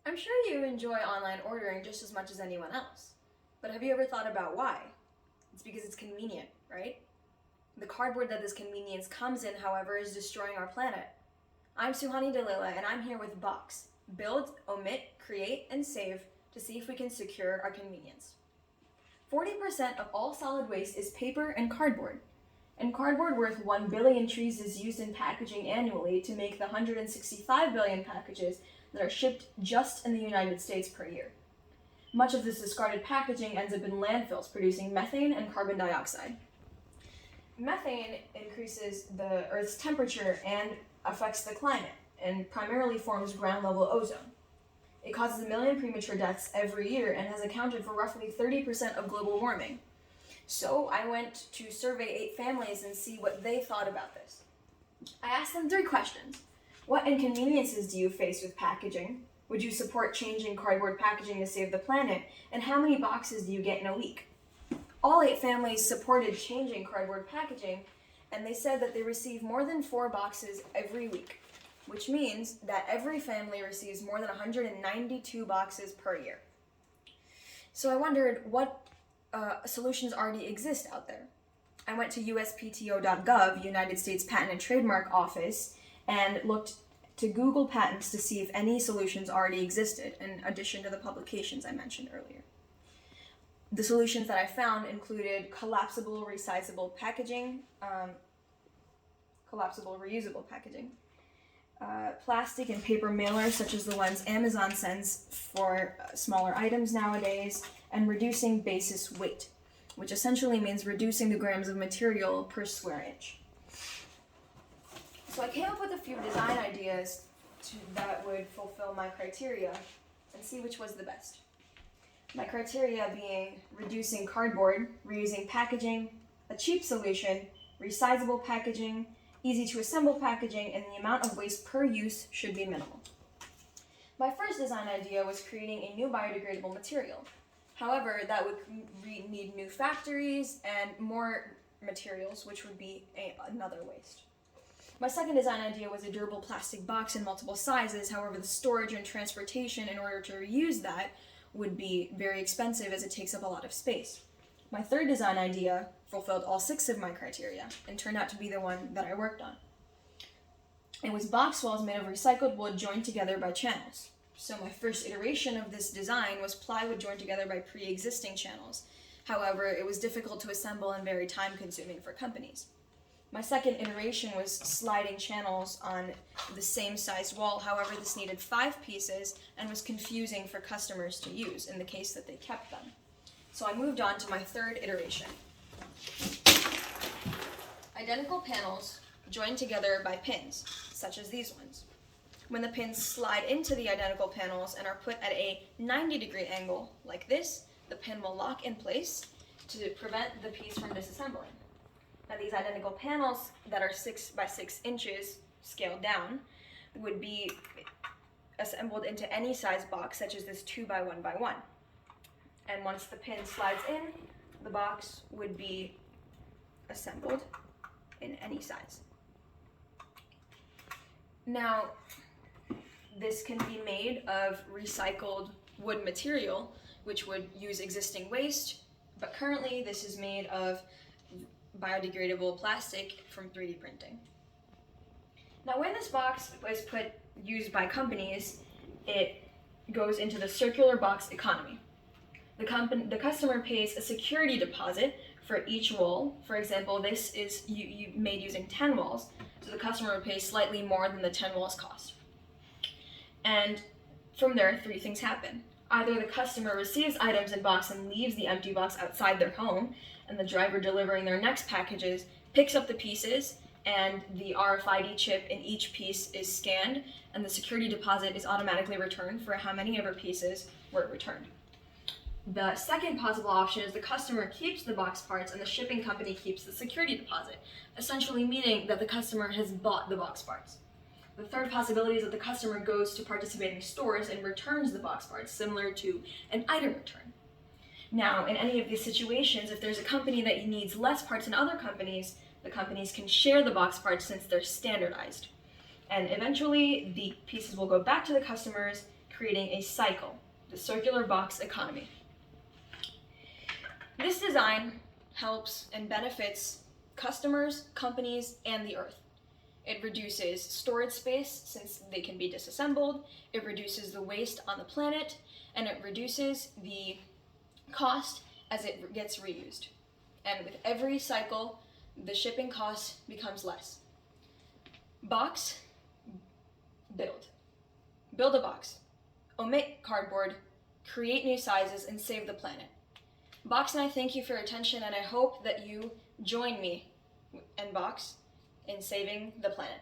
I'm sure you enjoy online ordering just as much as anyone else. But have you ever thought about why? It's because it's convenient, right? The cardboard that this convenience comes in, however, is destroying our planet. I'm Suhani Dalila, and I'm here with BOCS. Build, omit, create, and save to see if we can secure our convenience. 40% of all solid waste is paper and cardboard. And cardboard worth 1 billion trees is used in packaging annually to make the 165 billion packages that are shipped just in the United States per year. Much of this discarded packaging ends up in landfills, producing methane and carbon dioxide. Methane increases the Earth's temperature and affects the climate, and primarily forms ground-level ozone. It causes 1 million premature deaths every year and has accounted for roughly 30% of global warming. So I went to survey 8 families and see what they thought about this. I asked them 3 questions. What inconveniences do you face with packaging? Would you support changing cardboard packaging to save the planet? And how many boxes do you get in a week? All 8 families supported changing cardboard packaging, and they said that they receive more than 4 boxes every week, which means that every family receives more than 192 boxes per year. So I wondered what solutions already exist out there. I went to USPTO.gov, United States Patent and Trademark Office, and looked to Google Patents to see if any solutions already existed, in addition to the publications I mentioned earlier. The solutions that I found included collapsible reusable packaging, plastic and paper mailers such as the ones Amazon sends for smaller items nowadays, and reducing basis weight, which essentially means reducing the grams of material per square inch. So I came up with a few design ideas that would fulfill my criteria and see which was the best. My criteria being reducing cardboard, reusing packaging, a cheap solution, resizable packaging, easy to assemble packaging, and the amount of waste per use should be minimal. My first design idea was creating a new biodegradable material. However, that would need new factories and more materials, which would be another waste. My second design idea was a durable plastic box in multiple sizes. However, the storage and transportation in order to reuse that would be very expensive as it takes up a lot of space. My third design idea fulfilled all 6 of my criteria and turned out to be the one that I worked on. It was box walls made of recycled wood joined together by channels. So my first iteration of this design was plywood joined together by pre-existing channels. However, it was difficult to assemble and very time-consuming for companies. My second iteration was sliding channels on the same sized wall. However, this needed 5 pieces and was confusing for customers to use in the case that they kept them. So I moved on to my third iteration. Identical panels joined together by pins, such as these ones. When the pins slide into the identical panels and are put at a 90-degree angle, like this, the pin will lock in place to prevent the piece from disassembling. Now, these identical panels that are 6 by 6 inches scaled down would be assembled into any size box, such as this 2 by 1 by 1. And once the pin slides in, the box would be assembled in any size. Now, this can be made of recycled wood material, which would use existing waste, but currently this is made of biodegradable plastic from 3D printing. Now, when this box was used by companies, it goes into the circular box economy. The customer pays a security deposit for each wall. For example, this is made using 10 walls, so the customer would pay slightly more than the 10 walls cost. And from there, 3 things happen. Either the customer receives items in box and leaves the empty box outside their home, and the driver delivering their next packages picks up the pieces, and the RFID chip in each piece is scanned, and the security deposit is automatically returned for how many ever pieces were returned. The second possible option is the customer keeps the box parts and the shipping company keeps the security deposit, essentially meaning that the customer has bought the box parts. The third possibility is that the customer goes to participating stores and returns the box parts, similar to an item return. Now, in any of these situations, if there's a company that needs less parts than other companies, the companies can share the box parts since they're standardized. And eventually, the pieces will go back to the customers, creating a cycle, the circular box economy. This design helps and benefits customers, companies, and the earth. It reduces storage space since they can be disassembled, it reduces the waste on the planet, and it reduces the cost as it gets reused. And with every cycle, the shipping cost becomes less. Box, build. Build a box. Omit cardboard, create new sizes, and save the planet. Box and I thank you for your attention, and I hope that you join me and Box in saving the planet.